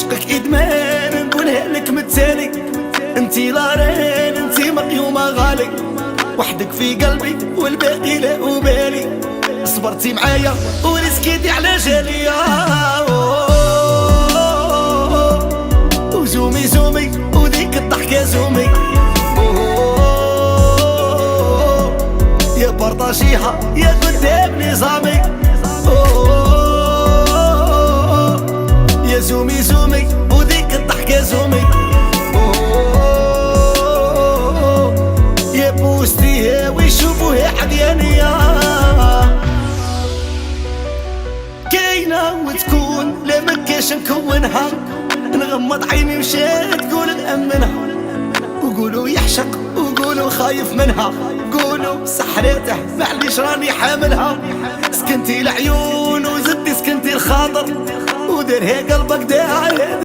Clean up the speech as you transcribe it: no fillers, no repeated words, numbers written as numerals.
عشقك ادمان نقولها لك متسالي، انتي لارين انتي مقيومة غالي، وحدك في قلبي والباقي لا أبالي. صبرتي معايا ورسكيتي على جالي، وزومي زومي وديك الضحكة زومي، يا بارطاجيها يا قدام نظامي، يا زومي زومي وديك الضحكة زومي، يا بوستيها ويشوفوها عديانية. كاينة وتكون لا مكاش نكونها، نغمض عيني مشات تقول نأمنها، وقولوا يحشق وقولوا خايف منها، قولوا سحرته معليش راني حاملها. سكنتي العيون وزدتي سكنتي الخاطر، ودرها قلبك داعي